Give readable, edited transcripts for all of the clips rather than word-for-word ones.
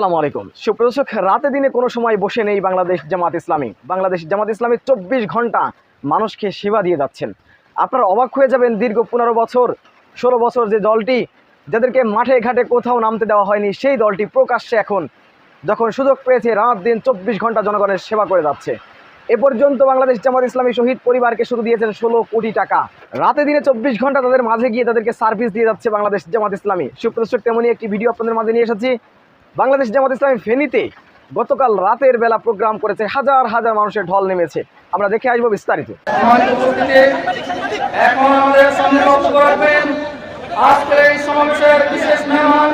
আসসালামু আলাইকুম সুপ্রদর্শক, রাতে দিনে কোনো সময় বসে নেই বাংলাদেশ জামাত ইসলামী। বাংলাদেশ জামাত ইসলামী 24 ঘন্টা মানুষকে সেবা দিয়ে যাচ্ছেন। আপনারা অবাক হয়ে যাবেন, দীর্ঘ 15 বছর 16 বছর যে দলটি, যাদেরকে মাঠে ঘাটে কোথাও নামতে দেওয়া হয়নি, সেই দলটি প্রকাশ্যে এখন যখন সুযোগ পেয়েছে রাত দিন 24 ঘন্টা জনগণের সেবা করে যাচ্ছে। এ পর্যন্ত বাংলাদেশ জামাত ইসলামী শহীদ পরিবারকে শুধু দিয়েছেন 16 কোটি টাকা। রাতে দিনে 24 ঘন্টা তাদের মাঝে গিয়ে তাদেরকে সার্ভিস দিয়ে যাচ্ছে বাংলাদেশ জামাত ইসলামী। সুপ্রদর্শক, তেমনই একটি ভিডিও আপনাদের মাঝে নিয়ে এসেছি। বাংলাদেশ জামাত ইসলামী ফেনীতে গতকাল রাতের বেলা প্রোগ্রাম করেছে, হাজার হাজার মানুষের ঢল নেমেছে। আমরা দেখে আসবো বিস্তারিত। এখন আমাদের সামনে বক্তব্য রাখবেন আজকের এই সমাবেশের বিশেষ মেহমান,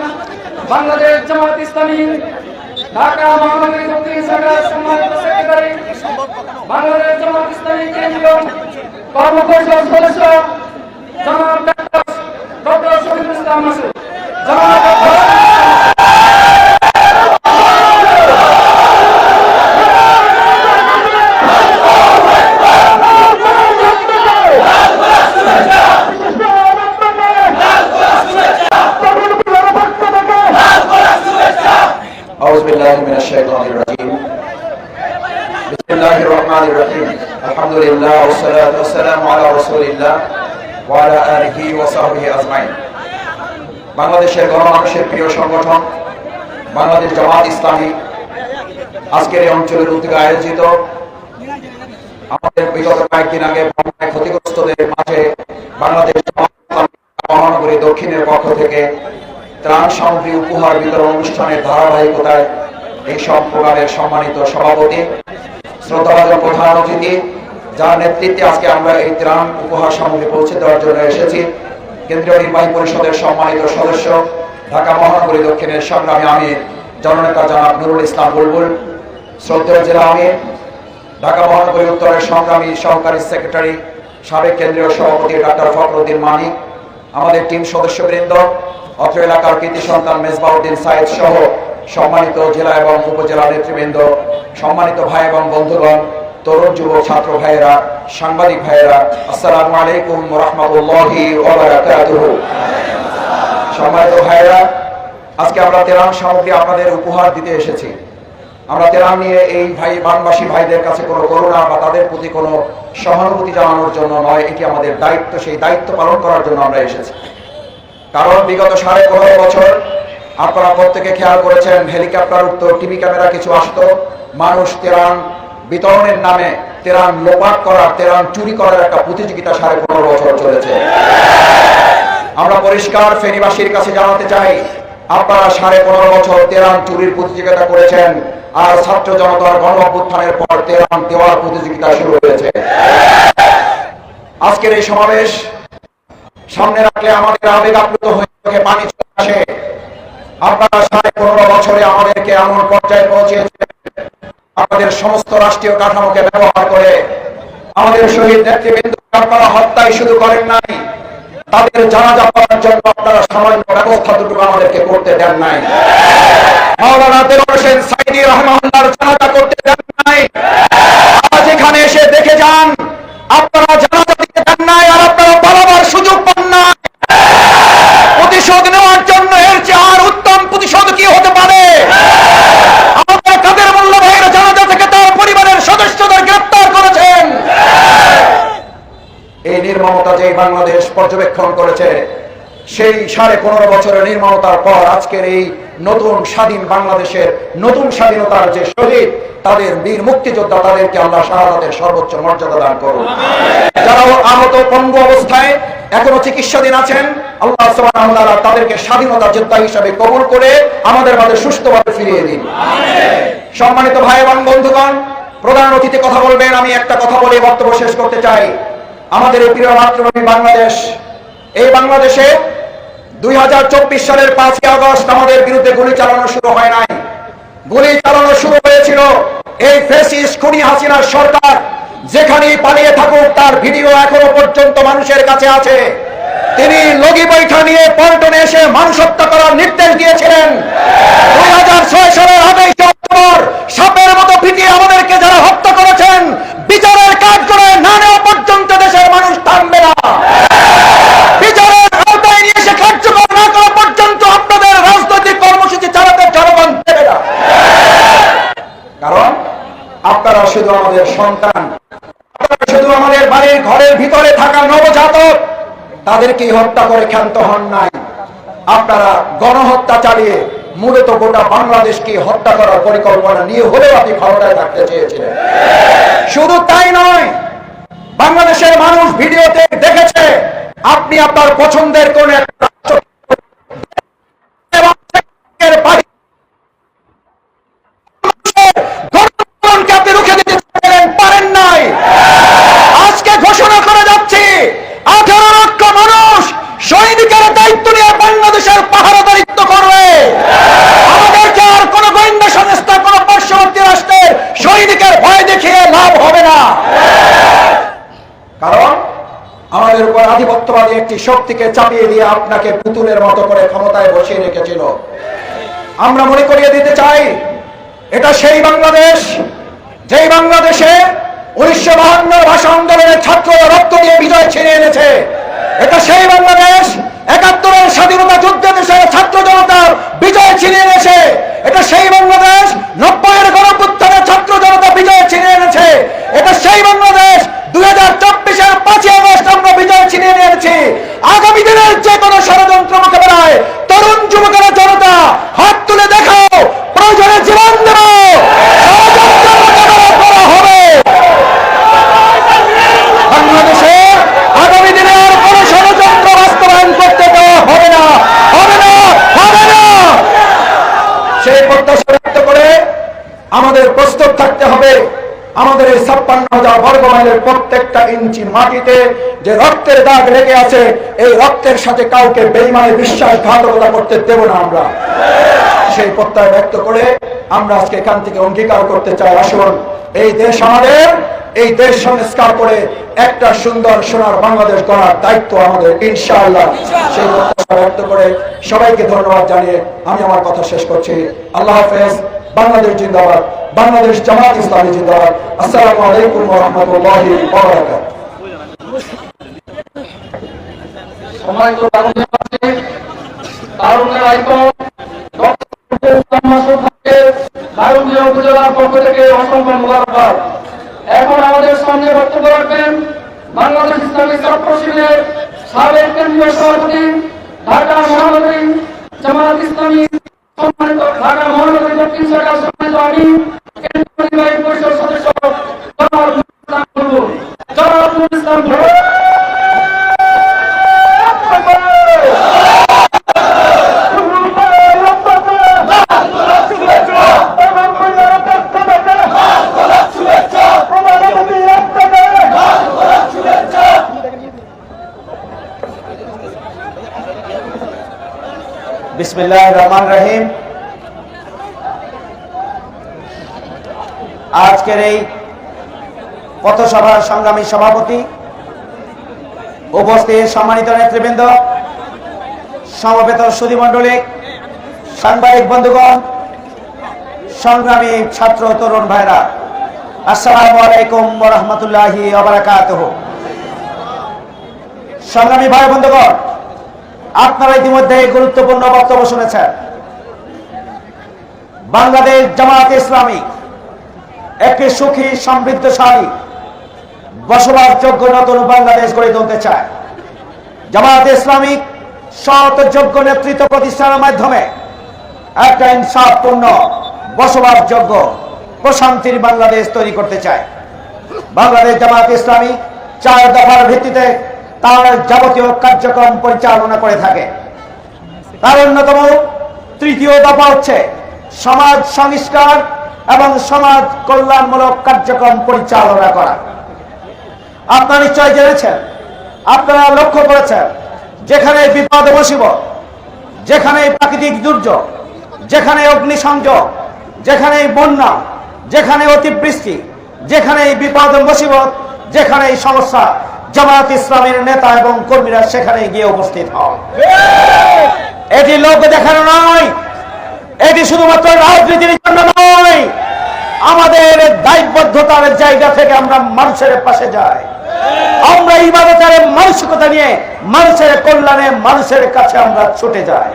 বাংলাদেশ জামাত ইসলামী ঢাকা মহানগরী দক্ষিণ শাখার সম্মানিত সেক্রেটারি, বাংলাদেশ জামাত ইসলামী কেন্দ্রীয় কর্মপরিষদ সদস্য জনাব ডক্টর শফিকুল ইসলাম মাসুদ। أعوذ بالله من الشيطان الرجيم بسم الله الرحمن الرحيم الحمد لله والصلاة والسلام على رسول الله وعلى آله وصحبه أجمعين। বাংলাদেশের গণমানুষের প্রিয় সংগঠন বাংলাদেশ জামাত ইসলামী আজকের এই অঞ্চলের উদ্যোগে আয়োজিত আমাদের বিগত কয়েকদিন আগে বন্যায় ক্ষতিগ্রস্তদের মাঝে বাংলাদেশ জামাত ইসলামী মহানগরী দক্ষিণের পক্ষ থেকে ত্রাণ সামগ্রী উপহার বিতরণ অনুষ্ঠানের ধারাবাহিকতায় এই সব প্রোগ্রামের সম্মানিত সভাপতি, শ্রদ্ধাভাজন প্রধান অতিথি, যার নেতৃত্বে আজকে আমরা এই ত্রাণ উপহার সামগ্রী পৌঁছে দেওয়ার জন্য এসেছি, কেন্দ্রীয় নির্বাহী পরিষদের সম্মানিত সদস্য, ঢাকা মহানগরী দক্ষিণের সংগ্রামী আমির জননেতা জনাব নুরুল ইসলাম বুলবুল, শ্রদ্ধেয় জেলা আমির, ঢাকা মহানগরী উত্তরের সংগ্রামী সহকারী সেক্রেটারি, সাবেক কেন্দ্রীয় সভাপতি ডক্টর ফখরুদ্দিন মানিক, আমাদের টিম সদস্যবৃন্দ, অত্র এলাকার কৃতি সন্তান মেজবাউদ্দিন সাইদ সহ সম্মানিত জেলা এবং উপজেলা নেতৃবৃন্দ, সম্মানিত ভাই এবং বন্ধুগণ, তরুণ যুব ছাত্র ভাইয়েরা, সাংবাদিক ভাইয়েরা, আসসালামু আলাইকুম ওয়া রাহমাতুল্লাহি ওয়া বারাকাতুহু। সম্মানিত ভাইয়েরা, আজকে আমরা ত্রাণ সামগ্রী আপনাদের উপহার দিতে এসেছি। আমরা ত্রাণ নিয়ে এই বানবাসী ভাইদের কাছে কোনো করুণা বা তাদের প্রতি কোনো সহানুভূতি জানানোর জন্য নয়, এটি আমাদের দায়িত্ব। সেই দায়িত্ব পালন করার জন্য আমরা এসেছি। কারণ বিগত 15.5 বছর আপনারা প্রত্যেকে খেয়াল করেছেন, হেলিকপ্টার উঠতো, টিভি ক্যামেরা কিছু আসতো, মানুষ ত্রাণ বিতরণের নামে ত্রাণ লোপাট করার, ত্রাণ চুরি করার একটা প্রতিযোগিতা 15.5 বছর চলেছে। আমরা পরিষ্কার ফেনীবাসীর কাছে জানাতে চাই, আপনারা 15.5 বছর ত্রাণ চুরির প্রতিযোগিতা করেছেন, আর ছাত্র জনতার গণ অভ্যুত্থানের পর ত্রাণ দেওয়ার প্রতিযোগিতা শুরু হয়েছে। আজকের এই সমাবেশ সামনে রাখলে আমাদের আবেগ আপ্লুত হয়ে পানি চলে আসে। আপনারা 15.5 বছরে আমাদেরকে এমন পর্যায়ে পৌঁছেছেন, আমাদের সমস্ত রাষ্ট্রীয় কাঠামোকে ব্যবহার করে আমাদের শহীদ নেতৃবৃন্দ আপনারা হত্যাই শুধু করেন নাই, তাদের জানাজা করার জন্য আপনারা সামান্য ব্যবস্থাটুকু আমাদেরকে করতে দেন নাই। মাওলানা দেলোয়ার হোসেন সাইদি রাহমাহুল্লাহর জানাজা করতে দেন নাই। আজ এখানে এসে দেখে যান, আপনারা জানাজা দিতে দেন নাই, আর আপনারা পালাবার সুযোগ পান না। প্রতিশোধ নেওয়ার জন্য এর চেয়ে আর উত্তম প্রতিশোধ কি হতে পারে? আমাদের কাদের মোল্লা ভাইয়ের জানাজা থেকে তার পরিবারের সদস্যদের গ্রেফতার করেছেন। এই নির্মমতা যে বাংলাদেশ পর্যবেক্ষণ করেছে, সেই 15.5 বছরের নির্মমতার পর আজকের এই নতুন স্বাধীন বাংলাদেশের নতুন স্বাধীনতার যে শহীদ, তাদের বীর মুক্তিযোদ্ধা, তাদেরকে আল্লাহ শাহাদাতের সর্বোচ্চ মর্যাদা দান করুন। যারা আহত পঙ্গু অবস্থায় এখনো চিকিৎসাধীন আছেন, আল্লাহ সুবহানাহু ওয়া তাআলা তাদেরকে স্বাধীনতা যোদ্ধা হিসেবে কবুল করে আমাদের মাঝে সুস্থভাবে ফিরিয়ে দিন। সম্মানিত ভাই এবং বন্ধুগণ, প্রধান অতিথি কথা বলবেন, আমি একটা কথা বলে বক্তব্য শেষ করতে চাই। আমাদের এই প্রিয় মাতৃভূমি বাংলাদেশ, এই বাংলাদেশে 2024 সালের 5ই আগস্ট আমাদের বিরুদ্ধে গুলি চালানো শুরু হয় নাই। গুলি চালানো শুরু হয়েছিল এই ফ্যাসিস্ট খুনি হাসিনার সরকার। যেখানেই পালিয়ে থাকুক, তার ভিডিও এখনো পর্যন্ত মানুষের কাছে আছে। তিনি লগি বৈঠা নিয়ে পল্টনে এসে মানুষ হত্যা করার নির্দেশ দিয়েছিলেন। 2006 সালের 28 অক্টোবর সাপের মতো পিটিয়ে আমাদেরকে যারা হত্যা করেছেন, বিচারের কাঠগড়ায় না নেওয়া পর্যন্ত দেশের মানুষ থামবে না। বিচারের আওতায় নিয়ে এসে কার্যকর না করা পর্যন্ত আপনাদের রাজনৈতিক কর্মসূচি চালাতে জনগণ দেবে না। শুধু আমাদের সন্তান, আপনারা শুধু আমাদের বাড়ির ঘরের ভিতরে থাকা নবজাতক তাদেরকেই হত্যা করে ক্ষান্ত হন নাই, আপনারা গণহত্যা চালিয়ে মূলত গোটা বাংলাদেশকে হত্যা করার পরিকল্পনা নিয়ে হলেও আপনি ক্ষমতায় থাকতে চেয়েছিলেন। শুধু তাই নয়, বাংলাদেশের মানুষ ভিডিওতে দেখেছে আপনি আপনার পছন্দের কোন একটা আপনি রুখে দিতে পারেন নাই। আজকে ঘোষণা করে যাচ্ছি 18 লক্ষ মানুষ সৈনিকের দায়িত্ব নিয়ে বাংলাদেশের পাহারাদারিত্ব করবে। আমাদেরকে আর কোন গোয়েন্দা সংস্থা, কোন পার্শ্ববর্তী রাষ্ট্রের সৈনিকের ভয় দেখিয়ে লাভ হবে না, কারণ আমাদের উপর আধিপত্যবাদী একটি শক্তিকে চাপিয়ে দিয়ে আপনাকে পুতুলের মতো করে ক্ষমতায় বসিয়ে রেখেছিল। আমরা মনে করিয়ে দিতে চাই, এটা সেই বাংলাদেশ যেই বাংলাদেশে 1952 ভাষা আন্দোলনের ছাত্ররা রক্ত দিয়ে বিজয় ছিনিয়ে এনেছে। এটা সেই বাংলাদেশ 71 স্বাধীনতা যুদ্ধে দেশের ছাত্র জনতার বিজয় ছিনিয়ে এনেছে। এটা সেই বাংলাদেশ 90 গণঅভ্যুত্থানের ছাত্র জনতা বিজয় ছিনিয়ে এনেছে। এটা সেই বাংলাদেশ 2024 5ই আগস্ট আমরা বিজয় ছিনিয়ে এনেছি। আগামী দিনের যে কোনো ষড়যন্ত্র মোকাবেলায় তরুণ যুবকেরা জনতা হাত তুলে দেখাও, প্রয়োজনে জীবন দেব, ষড়যন্ত্র মোকাবেলা করা হবে। বাংলাদেশে আগামী দিনে আর কোন ষড়যন্ত্র বাস্তবায়ন করতে দেওয়া হবে না, হবে না, হবে না। সেই প্রত্যাশা ব্যক্ত করে আমাদের প্রস্তুত থাকতে হবে। আমাদের এই 56,000 বর্গ মাইলের প্রত্যেকটা ইঞ্চি মাটিতে যে রক্তের দাগ লেগে আছে, এই রক্তের সাথে কাউকে বেঈমানে বিশ্বাসঘাতকতা করতে দেব না আমরা। সেই প্রত্যয় ব্যক্ত করে আমরা আজকে এখান থেকে অঙ্গীকার করতে চাই, আসুন এই দেশ আমাদের, এই দেশ সংস্কার করে একটা সুন্দর সোনার বাংলাদেশ গড়ার দায়িত্ব আমাদের, ইনশাআল্লাহ। সেই প্রত্যাশা ব্যক্ত করে সবাইকে ধন্যবাদ জানিয়ে আমি আমার কথা শেষ করছি। আল্লাহ হাফেজ। বাংলাদেশ জিন্দাবাদ, বাংলাদেশ জামাত ইসলামী জিন্দাবাদ। আসসালামু আলাইকুম ওয়া রাহমাতুল্লাহি ওয়া বারাকাতুহু। সম্মানিত তারুণ্যের আইকন দারুণিয়া উপজেলার পক্ষ থেকে অসংখ্য মোবারকবাদ। এখন আমাদের সামনে বক্তব্য রাখবেন বাংলাদেশ ইসলামী ছাত্র শিবিরের সাবেক কেন্দ্রীয় সভাপতি, ঢাকা মহানগরী জামাত ইসলামী সম্মানিত, ঢাকা মহানগরী দক্ষিণ শাখার সম্মানিত আমির, কেন্দ্রীয় নির্বাহী পরিষদ সদস্য জনাব ইসলাম বুলবুল। জনাব ইসলাম বুলবুল। বিসমিল্লাহির রহমানির রহিম। আজকের এই পথসভার সংগ্রামী সভাপতি, উপস্থিত সম্মানিত নেতৃবৃন্দ, সমবেত সুধীমণ্ডলী, সাংবাদিক বন্ধুগণ, সংগ্রামী ছাত্র তরুণ ভাইরা, আসসালামু আলাইকুম ওয়া রাহমাতুল্লাহি ওয়া বারাকাতুহু। সংগ্রামী ভাই বন্ধুগণ, আপনারা ইতিমধ্যে গুরুত্বপূর্ণ বক্তব্য শুনেছেন। বাংলাদেশ জামাত ইসলামী একটি সুখী, সমৃদ্ধশালী, বসবাসযোগ্য নতুন বাংলাদেশ গড়ে তুলতে চায়। জামাত ইসলামী সৎ যোগ্য নেতৃত্ব প্রতিষ্ঠানের মাধ্যমে একটা ইনসাফপূর্ণ, বসবাসযোগ্য, প্রশান্তির বাংলাদেশ তৈরি করতে চায়। বাংলাদেশ জামাত ইসলামী 4 দফার ভিত্তিতে তার যাবতীয় কার্যক্রম পরিচালনা করে থাকে। তার অন্যতম 3য় দফা হচ্ছে সমাজ সংস্কার এবং সমাজ কল্যাণমূলক কার্যক্রম পরিচালনা করা। আপনারা নিশ্চয় জেনেছেন, আপনারা লক্ষ্য করেছেন, যেখানে বিপদ মুসিবত, যেখানে প্রাকৃতিক দুর্যোগ, যেখানে অগ্নিসংযোগ, যেখানে বন্যা, যেখানে অতিবৃষ্টি, যেখানে বিপদ মুসিবত, যেখানে সমস্যা, জামাত ইসলামের নেতা এবং কর্মীরা সেখানে গিয়ে উপস্থিত হন। এটি লোক দেখানো নয়, এটি শুধুমাত্র রাজনীতির জন্য নয়, আমাদের দায়বদ্ধতার জায়গা থেকে আমরা মানুষের পাশে যাই। আমরা ইবাদতের মানসিকতা নিয়ে মানুষের কল্যাণে মানুষের কাছে আমরা ছুটে যাই।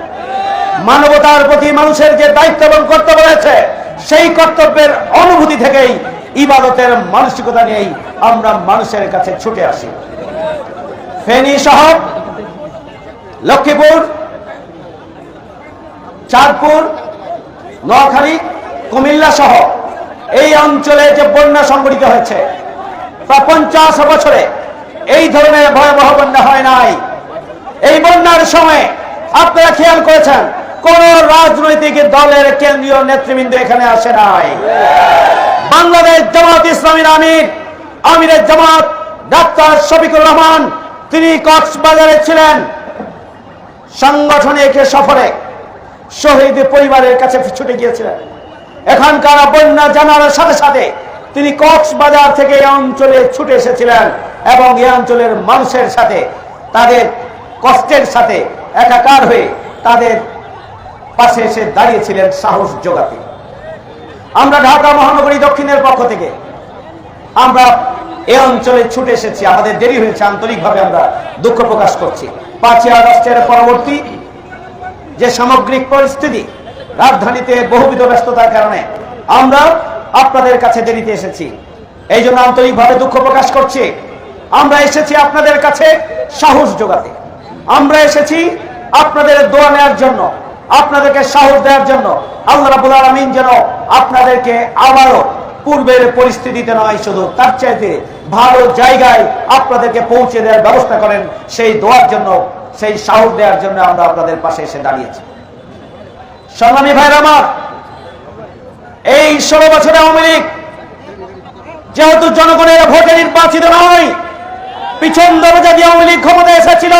মানবতার প্রতি মানুষের যে দায়িত্ব এবং কর্তব্য রয়েছে, সেই কর্তব্যের অনুভূতি থেকেই ইবাদতের মানসিকতা নিয়েই আমরা মানুষের কাছে ছুটে আসি। ফেনী সহ লক্ষ্মীপুর, চাঁদপুর, নোয়াখালী, কুমিল্লা সহ এই অঞ্চলে যে বন্যা সংঘটিত হয়েছে, প্রায় 50 বছরে এই ধরনের ভয়াবহ বন্যা হয় নাই। এই বন্যার সময় আপনারা খেয়াল করেছেন কোন রাজনৈতিক দলের কেন্দ্রীয় নেতৃবৃন্দ এখানে আসে নাই। বাংলাদেশ জামাত ইসলামীর আমিরের জামাত ডাক্তার শফিকুর রহমান তিনি কক্সবাজারে ছিলেন সাংগঠনিক সফরে, শহীদ পরিবারের কাছে ছুটে গিয়েছিলেন। এখানকার বন্যা জানার সাথে সাথে তিনি কক্সবাজার থেকে এই অঞ্চলে ছুটে এসেছিলেন এবং এই অঞ্চলের মানুষের সাথে তাদের কষ্টের সাথে একাকার হয়ে তাদের পাশে এসে দাঁড়িয়েছিলেন সাহস যোগাতে। আমরা ঢাকা মহানগরী দক্ষিণের পক্ষ থেকে আমরা এই অঞ্চলে ছুটে এসেছি। আমাদের দেরি হয়েছে, আন্তরিকভাবে আমরা দুঃখ প্রকাশ করছি। 5ই আগস্টের পরবর্তী যে সামগ্রিক পরিস্থিতি, রাজধানীতে বহুবিধ ব্যস্ততার কারণে আমরা আপনাদের কাছে দেরিতে এসেছি, এই জন্য আন্তরিকভাবে দুঃখ প্রকাশ করছি। আমরা এসেছি আপনাদের কাছে সাহস যোগাতে, আমরা এসেছি আপনাদের দোয়া নেওয়ার জন্য, আপনাদেরকে সাহস দেওয়ার জন্য। আল্লাহ রাব্বুল আলামিন যেন আপনাদেরকে আবারও পূর্বের পরিস্থিতিতে নয়, শুধু তার চাইতে ভালো জায়গায় আপনাদেরকে পৌঁছে দেওয়ার ব্যবস্থা করেন, সেই দোয়ার জন্য, সেই সাহস দেওয়ার জন্য আমরা আপনাদের পাশে এসে দাঁড়িয়েছি। সংগ্রামী ভাইরা আমার, এই 16 বছরে আওয়ামী লীগ যেহেতু জনগণের ভোটে নির্বাচিত নয়, পিছন দরজা দিয়ে আওয়ামী লীগ ক্ষমতায় এসেছিল,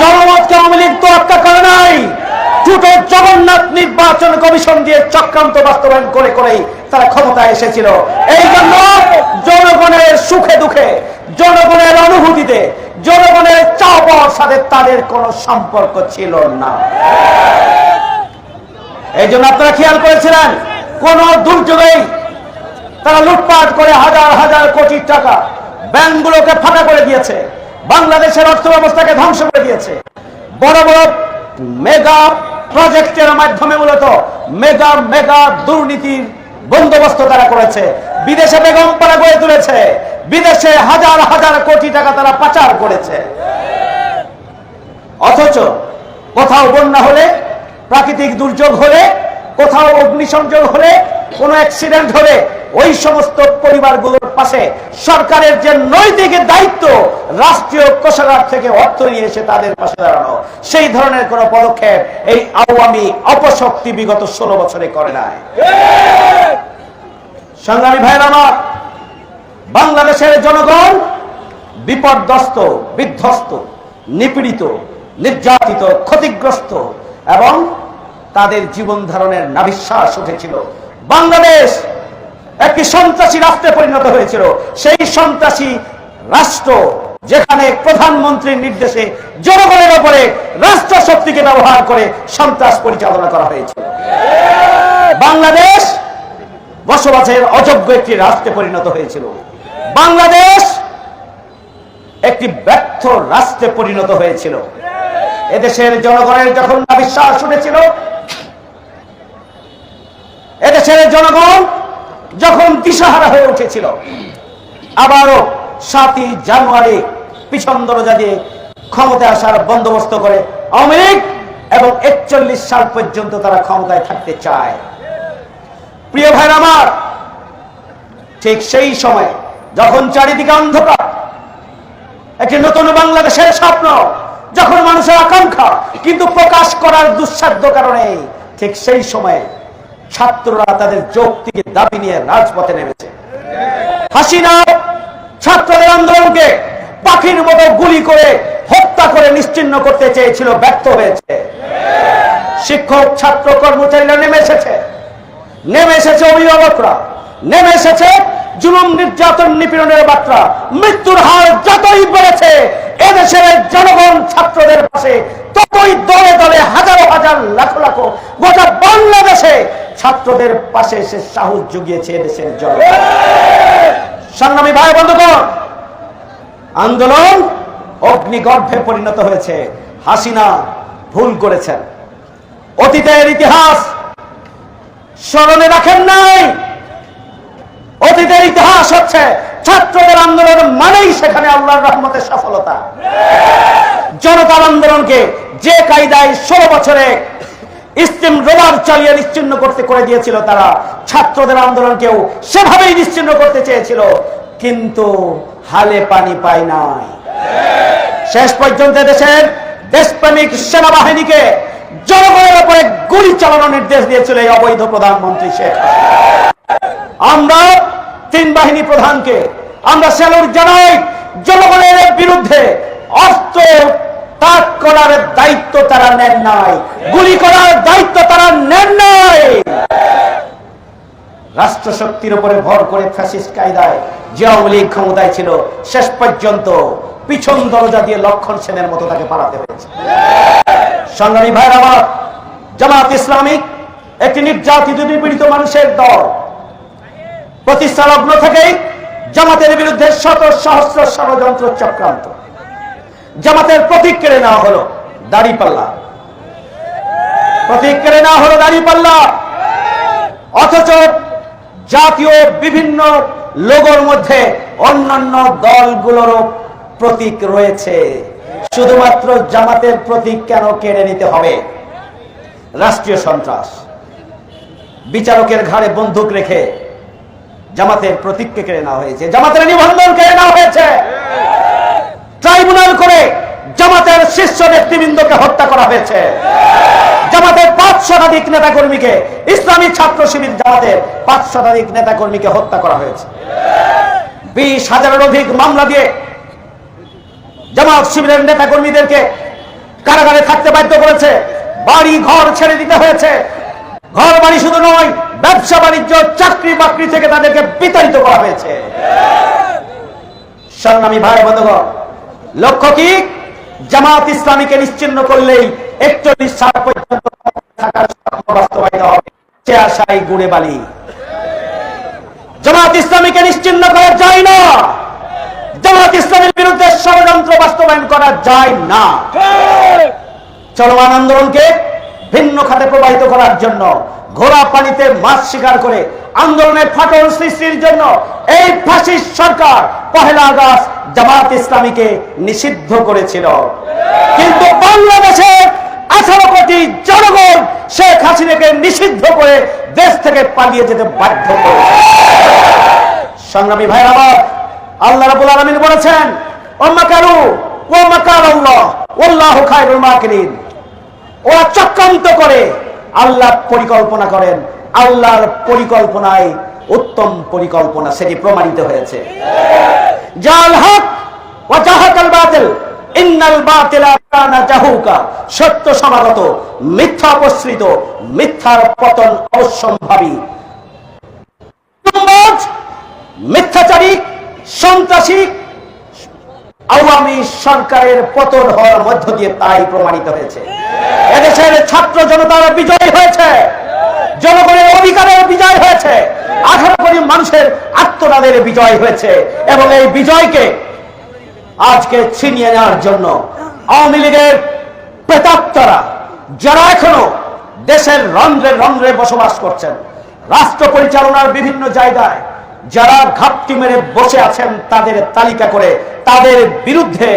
জনমতকে আওয়ামী লীগ তোয়াক্কা করে নাই। ছোট জগন্নাথ নির্বাচন কমিশন দিয়ে চক্রান্ত বাস্তবায়ন করে করে তারা ক্ষমতায় এসেছিল। এই জন্য জনগণের সুখে দুঃখে, জনগণের অনুভূতিতে, জনগণের চাপ পাওয়ার সাথে তাদের কোনো সম্পর্ক ছিল না। এই জন্য আপনারা খেয়াল করেছিলেন কোন দুর্যোগেই তারা লুটপাট করে হাজার হাজার কোটি টাকা ব্যাংকগুলোকে ফাঁকা করে দিয়েছে, বাংলাদেশের অর্থ ব্যবস্থাকে ধ্বংস করে দিয়েছে। বড় বড় মেগা প্রজেক্টের মাধ্যমে মূলত মেগা মেগা দুর্নীতির বন্দোবস্ত তারা করেছে। বিদেশে বেগমপাড়া গড়ে তুলেছে, বিদেশে হাজার হাজার কোটি টাকা তারা পাচার করেছে। অথচ কোথাও বন্যা হলে, প্রাকৃতিক দুর্যোগ হলে, কোথাও অগ্নিসংযোগ হলে, কোনো অ্যাক্সিডেন্ট হলে ওই সমস্ত পরিবারগুলোর পাশে সরকারের যে নৈতিক দায়িত্ব, রাষ্ট্রীয় কোষাগার থেকে অর্থ নিয়ে এসে তাদের পাশে দাঁড়ানো, সেই ধরনের কোন পদক্ষেপ এই আওয়ামী অপশক্তি বিগত 16 বছরে করে নাই। সংগ্রামী ভাইরা আমার, বাংলাদেশের জনগণ বিপর্যস্ত, বিধ্বস্ত, নিপীড়িত, নির্যাতিত, ক্ষতিগ্রস্ত এবং তাদের জীবন ধারণের নাভিশ্বাস উঠেছিল। বাংলাদেশ একটি সন্ত্রাসী রাষ্ট্রে পরিণত হয়েছিল। সেই সন্ত্রাসী রাষ্ট্র যেখানে প্রধানমন্ত্রীর নির্দেশে জনগণের উপরে রাষ্ট্র শক্তিকে ব্যবহার করে সন্ত্রাস পরিচালনা করা হয়েছিল। বাংলাদেশ বসবাসের অযোগ্য একটি রাষ্ট্রে পরিণত হয়েছিল। বাংলাদেশ একটি ব্যর্থ রাষ্ট্রে পরিণত হয়েছিল। এদেশের জনগণের যখন নাভিশ্বাস উঠেছিল, এদেশের জনগণ যখন দিশাহারা হয়ে উঠেছিল, আবারও 7ই জানুয়ারি পিছন দরজা দিয়ে ক্ষমতায় আসার বন্দোবস্ত করে আওয়ামী লীগ এবং 41 সাল পর্যন্ত তারা ক্ষমতায় থাকতে চায়। প্রিয় ভাইরা আমার, ঠিক সেই সময় যখন চারিদিকে অন্ধকার, একটি নতুন বাংলাদেশের স্বপ্ন, যখন মানুষের আকাঙ্ক্ষা কিন্তু প্রকাশ করার দুঃসাধ্য কারণে, ঠিক সেই সময়ে ছাত্ররা তাদের যৌক্তিক দাবি নিয়ে রাজপথে নেমেছে। হাসিনা ছাত্রদের আন্দোলনকে পাখির মতো গুলি করে হত্যা করে নিশ্চিহ্ন করতে চেয়েছিল, ব্যর্থ হয়েছে। শিক্ষক, ছাত্র, কর্মচারীরা নেমে এসেছে অভিভাবকরা, নেমে এসেছে জুলুম, নির্যাতন, নিপীড়নের মাত্রা, মৃত্যুর হার যতই বেড়েছে, এদেশের জনগণ ছাত্রদের পাশে ততই দলে দলে হাজারো হাজার লাখ লাখ গোটা বাংলাদেশে ছাত্রদের পাশে এসে সাহস জুগিয়েছে এদেশের জনগণ। সংগ্রামী ভাই বন্ধুগণ, আন্দোলন অগ্নিগর্ভে পরিণত হয়েছে। হাসিনা ভুল করেছেন, অতীতের ইতিহাস স্মরণে রাখেন নাই। অতীতের ইতিহাস হচ্ছে ছাত্রদের আন্দোলন মানেই সেখানে আল্লাহর রহমতের সফলতা। জনতার আন্দোলনকে যে কায়দায় 16 বছরে স্টিম রোলার চালিয়ে নিশ্চিহ্ন করতে করে দিয়েছিল, তারা ছাত্রদের আন্দোলনকেও সেভাবেই নিশ্চিহ্ন করতে চেয়েছিল, কিন্তু হালে পানি পায় নাই। শেষ পর্যন্ত দেশের দেশপ্রেমিক সেনাবাহিনীকে জনগণের উপরে গুলি চালানোর নির্দেশ দিয়েছিল এই অবৈধ প্রধানমন্ত্রী শেখ হাসিনা। আমরা 3 বাহিনী প্রধানকে আমরা স্যালুট জানাই। জনগণের বিরুদ্ধে অস্ত্র তাক করার দায়িত্ব তারা নেন নাই, গুলি করার দায়িত্ব তারা নেন নাই। রাষ্ট্রশক্তির উপরে ভর করে ফ্যাসিস্ট কায়দায় যে আওয়ামী লীগ ক্ষমতায় ছিল, শেষ পর্যন্ত পিছন দরজা দিয়ে লক্ষণ সেনের মতো তাকে পালাতে হয়েছে। সংগ্রামী ভাইয়ের আমার, জামাত ইসলামিক একটি নির্যাতিত নিপীড়িত মানুষের দল। প্রতিষ্ঠা লগ্ন থেকেই জামাতের বিরুদ্ধে শত সহস্র ষড়যন্ত্র চক্রান্ত। জামাতের প্রতীক কেড়ে নেওয়া হলো দাড়িপাল্লা, প্রতীক কেড়ে নেওয়া হলো দাড়িপাল্লা, অথচ জাতীয় বিভিন্ন লোগোর মধ্যে অন্যান্য দলগুলোরও প্রতীক রয়েছে। শুধুমাত্র জামাতের প্রতীক কেন কেড়ে নিতে হবে? রাষ্ট্রীয় সন্ত্রাস। বিচারকের ঘাড়ে বন্দুক রেখে জামাতের প্রতীককে কেড়ে নেওয়া হয়েছে, জামাতের নিবন্ধন কেড়ে নেওয়া হয়েছে। ট্রাইব্যুনাল করে জামাতের শীর্ষ নেতৃবৃন্দকে হত্যা করা হয়েছে। জামাতের 5 শতাধিক নেতাকর্মীকে, ইসলামী ছাত্র শিবির জামাতের 5 শতাধিক নেতাকর্মীকে হত্যা করা হয়েছে। 20,000-এর অধিক মামলা দিয়ে জামাত শিবিরের নেতাকর্মীদেরকে কারাগারে থাকতে বাধ্য করেছে, বাড়ি ঘর ছেড়ে দিতে হয়েছে। ঘর বাড়ি শুধু নয়, ব্যবসা বাণিজ্য, চাকরি বাকরি থেকে তাদেরকে বিতাড়িত করা হয়েছে। সংগ্রামী ভাই বন্ধুগণ, লক্ষ্য কি? জামাত ইসলামীকে নিশ্চিহ্ন করলেই 41 সাল পর্যন্ত থাকার স্বপ্ন বাস্তবায়িত হবে। চেয়ারশাহী গুড়ে বালি। জামাত ইসলামীকে নিশ্চিহ্ন করা যায় না, জামাত ইসলামের বিরুদ্ধে ষড়যন্ত্র বাস্তবায়ন করা যায় না। চলমান আন্দোলনকে ভিন্ন খাতে প্রবাহিত করার জন্য, ঘোড়া পানিতে মাছ শিকার করে আন্দোলনের ফাটল সৃষ্টির জন্য এই ফ্যাসিস্ট সরকার 1 আগস্ট জামাত ইসলামীকে নিষিদ্ধ করেছিল। কিন্তু বাংলাদেশের 18 কোটি জনগণ শেখ হাসিনাকে নিষিদ্ধ করে দেশ থেকে পালিয়ে যেতে বাধ্য করেছে। সংগ্রামী ভাইরা আমার, আল্লাহ রাব্বুল আলামিন বলেছেন, ওয়ামাকারু ওয়া মাকারাল্লাহ ওয়াল্লাহু খায়রুল মাকিরিন। ওরা চক্রান্ত করে, আল্লাহ পরিকল্পনা করেন, আল্লাহর পরিকল্পনায় উত্তম পরিকল্পনা, সেটি প্রমাণিত হয়েছে। জাল হক ওয়া জাহাকাল বাতিল ইন্নাল বাতিলা কানা জাহুকা। সত্য সমাগত, মিথ্যা অপসৃত, মিথ্যার পতন অবশ্যম্ভাবী। মিথ্যাচারী, সন্ত্রাসী আওয়ামী সরকারের পতন হওয়ার মধ্য দিয়ে তাই প্রমাণিত হয়েছে। এদেশের ছাত্র জনতার বিজয় হয়েছে, জনগণের অধিকারের বিজয় হয়েছে, 18 কোটি মানুষের আত্মনাদের বিজয় হয়েছে। এবং এই বিজয়কে আজকে ছিনিয়ে নেওয়ার জন্য আওয়ামী লীগের প্রেতাত্মারা, যারা এখনো দেশের রন্ধ্রে রন্ধ্রে বসবাস করছেন, রাষ্ট্র পরিচালনার বিভিন্ন জায়গায় যারা ঘাপটি মেরে বসে আছেন, তাদের তালিকা করে তাদের বিরুদ্ধে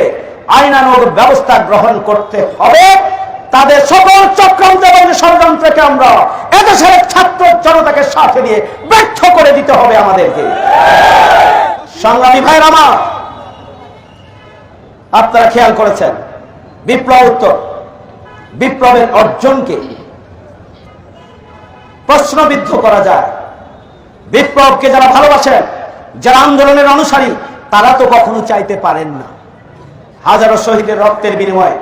আইনানুগ ব্যবস্থা গ্রহণ করতে হবে। তাদের সকল চক্রান্ত এবং ষড়যন্ত্রকে আমরা এদেশের ছাত্র জনতাকে সাথে নিয়ে ব্যর্থ করে দিতে হবে আমাদেরকে। সংগ্রামী ভাইয়ের আমার, আপনারা খেয়াল করেছেন বিপ্লব উত্তর, বিপ্লবের অর্জনকে প্রশ্নবিদ্ধ করা যায়। বিপ্লবকে যারা ভালোবাসেন, যারা আন্দোলনের অনুসারী, তারা তো কখনো চাইতে পারেন না হাজারো শহীদের রক্তের বিনিময়ে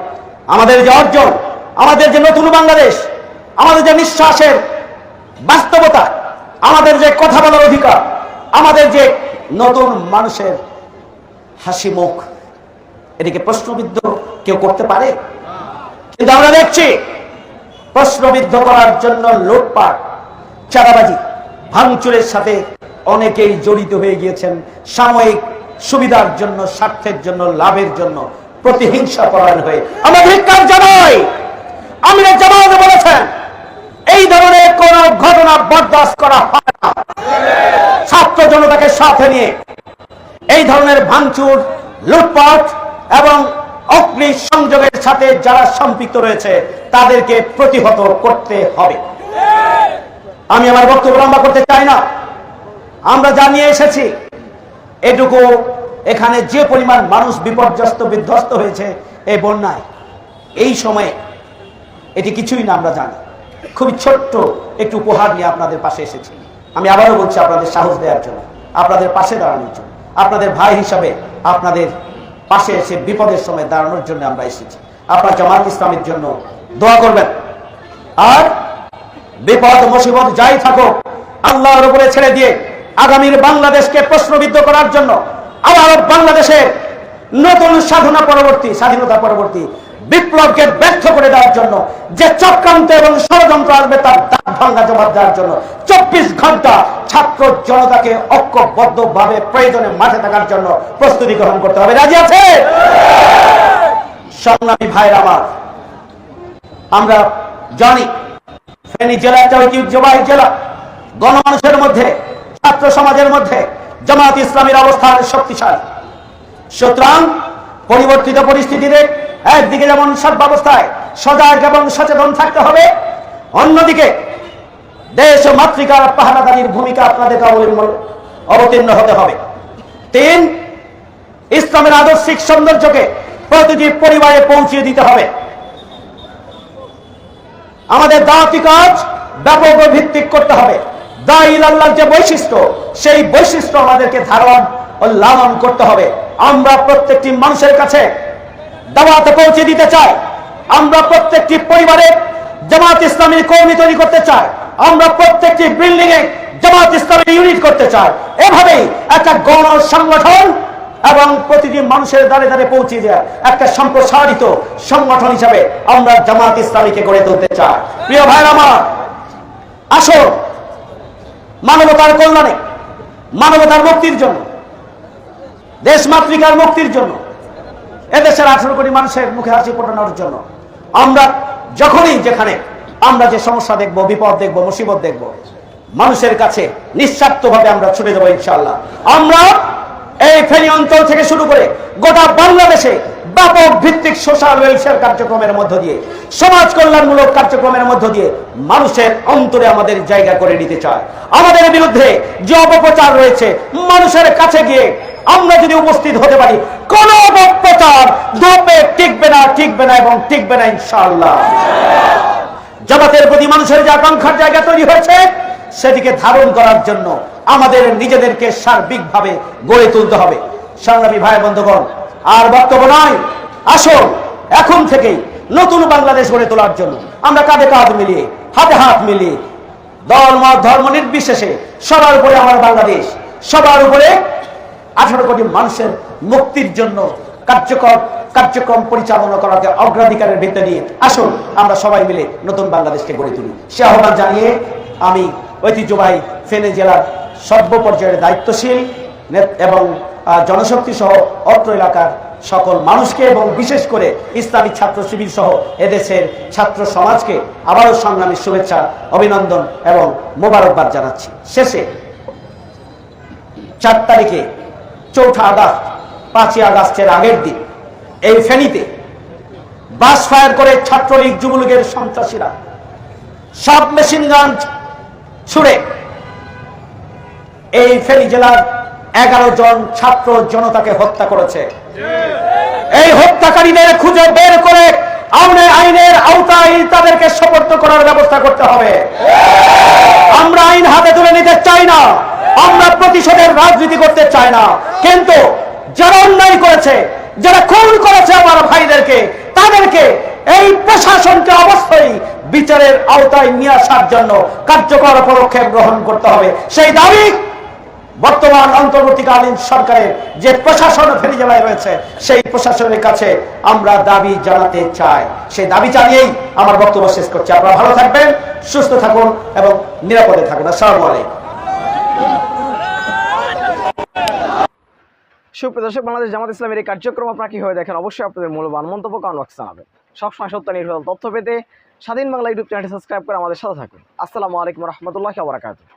আমাদের যে অর্জন, আমাদের যে নতুন বাংলাদেশ, আমাদের যে নিঃশ্বাসের বাস্তবতা, আমাদের যে কথা বলার অধিকার, আমাদের যে নতুন মানুষের হাসি মুখ, এটিকে প্রশ্নবিদ্ধ কেউ করতে পারে? কিন্তু আমরা দেখছি প্রশ্নবিদ্ধ করার জন্য লুটপাট, চাঁদাবাজি, ভাঙচুরের সাথে অনেকেই জড়িত হয়ে গিয়েছেন। সাময়িক সুবিধার জন্য, স্বার্থের জন্য, লাভের জন্য প্রতিহিংসা পরায়ণ হয়ে আমরা ধিক্কার জানাই। আমির জামাত বলেছেন, এই ধরনের কোন ঘটনা বরদাস্ত করা হয় না। ছাত্র জনতাকে সাথে নিয়ে এই ধরনের ভাঙচুর, লুটপাট এবং অগ্নি সংযোগের সাথে যারা সম্পৃক্ত রয়েছে তাদেরকে প্রতিহত করতে হবে। আমি আমার বক্তব্য লম্বা করতে চাই না। আমরা জানিয়ে এসেছি এটুকু, এখানে যে পরিমাণ মানুষ বিপর্যস্ত বিধ্বস্ত হয়েছে এই বন্যায়, এই সময়ে এটি কিছুই না। আমরা জানি খুবই ছোট্ট একটু উপহার নিয়ে আপনাদের পাশে এসেছি। আমি আবারও বলছি, আপনাদের সাহস দেওয়ার জন্য, আপনাদের পাশে দাঁড়ানোর জন্য, আপনাদের ভাই হিসাবে আপনাদের পাশে এসে বিপদের সময় দাঁড়ানোর জন্য আমরা এসেছি। আপনার জামাত ইসলামের জন্য দোয়া করবেন। আর বিপদ মুসিবত যাই থাকুক আল্লাহর উপরে ছেড়ে দিয়ে আগামীর বাংলাদেশকে প্রশ্নবিদ্ধ করার জন্য, আবার বাংলাদেশের নতুন স্বাধীনতা পরবর্তী বিপ্লবকে ব্যর্থ করে দেওয়ার জন্য যে চক্রান্ত এবং ষড়যন্ত্র আসবে তার দাঁত ভাঙা জবাব দেওয়ার জন্য 24 ঘন্টা ছাত্র জনতাকে ঐক্যবদ্ধভাবে প্রয়োজনে মাঠে থাকার জন্য প্রস্তুতি গ্রহণ করতে হবে। রাজি আছে? সংগ্রামী ভাইরা আমার, আমরা জানি ফেনী জেলা একটা ঐতিহ্যবাহী জেলা। গণমানুষের মধ্যে, ছাত্র সমাজের মধ্যে জামাত ইসলামীর অবস্থান শক্তিশালী। সুতরাং পরিবর্তিত পরিস্থিতিতে একদিকে যেমন সব ব্যবস্থায় সজাগ এবং সচেতন থাকতে হবে, অন্যদিকে দেশ ও মাতৃকার পাহারাদারির ভূমিকা আপনাদেরকে অবতীর্ণ হতে হবে। 3, ইসলামের আদর্শিক সৌন্দর্যকে প্রতিটি পরিবারে পৌঁছিয়ে দিতে হবে। আমাদের দাওয়াতি কাজ ব্যাপক ভিত্তিক করতে হবে। দাঈল আল্লাহর যে বৈশিষ্ট্য, সেই বৈশিষ্ট্য আমাদেরকে ধারণ ও লালন করতে হবে। আমরা প্রত্যেকটি মানুষের কাছে দাওয়াত পৌঁছে দিতে চাই। আমরা প্রত্যেকটি পরিবারে জামাত ইসলামী কর্মী তৈরি করতে চাই। আমরা প্রত্যেকটি বিল্ডিং এ জামাত ইসলামী ইউনিট করতে চাই। এভাবেই একটা গণ সংগঠন এবং প্রতিটি মানুষের দ্বারে দ্বারে পৌঁছে দেওয়া একটা সম্প্রসারিত সংগঠন হিসাবে আমরা জামাত ইসলামীকে গড়ে তুলতে চাই। প্রিয় ভাইরা আমার, আসুন মানবতার কল্যাণে, মানবতার মুক্তির জন্য, দেশ মাতৃকার মুক্তির জন্য, এদেশের 18 কোটি মানুষের মুখে হাসি ফোটানোর জন্য আমরা যখনই যেখানে আমরা যে সমস্যা দেখব, বিপদ দেখব, মুসিবত দেখব, মানুষের কাছে নিঃস্বার্থভাবে আমরা ছুটে দেবো ইনশাআল্লাহ। আমরা এই ফেনী অঞ্চল থেকে শুরু করে গোটা বাংলাদেশে ব্যাপক ভিত্তিক সোশ্যাল ওয়েলফেয়ার কার্যক্রমের মধ্য দিয়ে, সমাজ কল্যাণমূলক কার্যক্রমের মধ্য দিয়ে মানুষের অন্তরে আমাদের জায়গা করে নিতে চায়। আমাদের বিরুদ্ধে যে অপপ্রচার রয়েছে, মানুষের কাছে গিয়ে আমরা যদি উপস্থিত হতে পারি, কোন অপপ্রচার ধোপে টিকবে না এবং টিকবে না ইনশাআল্লাহ। জামাতের প্রতি মানুষের যে আকাঙ্ক্ষার জায়গা তৈরি হয়েছে, সেটিকে ধারণ করার জন্য আমাদের নিজেদেরকে সার্বিকভাবে গড়ে তুলতে হবে। সংগ্রামী ভাই বন্ধুগণ, আর বক্তব্য নয়, আসুন এখন থেকেই নতুন বাংলাদেশ গড়ে তোলার জন্য আমরা কাঁধে কাঁধ মিলিয়ে, হাতে হাত মিলিয়ে, দল মত ধর্ম নির্বিশেষে সবার উপরে আমার বাংলাদেশ, সবার উপরে 18 কোটি মানুষের মুক্তির জন্য কার্যক্রম পরিচালনা করাকে অগ্রাধিকারের ভিত্তি নিয়ে আসুন আমরা সবাই মিলে নতুন বাংলাদেশকে গড়ে তুলি। সে আহ্বান জানিয়ে আমি ঐতিহ্যবাহী ফেনী জেলার সর্বপর্যায়ের দায়িত্বশীল এবং জনশক্তি সহ অত্র এলাকার সকল মানুষকে এবং বিশেষ করে ইসলামী ছাত্র শিবির সহ এদেশের ছাত্র সমাজকে আবারও সংগ্রামী শুভেচ্ছা, অভিনন্দন এবং মোবারকবাদ জানাচ্ছি। শেষে 4 তারিখে 4 আগস্ট, 5 আগস্টের আগের দিন এই ফেনীতে বাস ফায়ার করে ছাত্রলীগ যুবলীগের সন্ত্রাসীরা সাব মেশিন গান ছুড়ে এই ফেনী জেলার 11 জন ছাত্র জনতাকে হত্যা করেছে। এই হত্যাকারীদের খুঁজে বের করে আইনের আওতায় তাদেরকে সোপর্দ করার ব্যবস্থা করতে হবে। আমরা আইন হাতে তুলে নিতে চাই না, আমরা প্রতিশোধের রাজনীতি করতে চাই না, কিন্তু যারা অন্যায় করেছে, যারা খুন করেছে আমার ভাইদেরকে, তাদেরকে এই প্রশাসনকে অবশ্যই বিচারের আওতায় নিয়ে আসার জন্য কার্যকর পদক্ষেপ গ্রহণ করতে হবে। সেই দাবি বর্তমান অন্তর্বর্তীকালীন সরকারের যে প্রশাসন ফেনী জেলায় রয়েছে, সেই প্রশাসনের কাছে আমরা দাবি জানাতে চাই। সেই দাবি জানিয়েই আমার বক্তব্য শেষ করছি। আপনারা ভালো থাকবেন, সুস্থ থাকুন এবং নিরাপদে থাকুন। আসসালামু আলাইকুম। সুপ্রিয় দর্শক, বাংলাদেশ জামাত ইসলামের এই কার্যক্রম আপনারা কিভাবে দেখেন, অবশ্যই আপনাদের মূল্যবান মন্তব্য কমেন্ট বক্সে জানাবেন। সবসময় সত্য নির্ভর তথ্য পেতে স্বাধীন বাংলা ইউটিউব চ্যানেলটি সাবস্ক্রাইব করে আমাদের সাথে থাকুন। আসসালামু আলাইকুম রহমতুল্লাহি ওয়া বারাকাতুহু।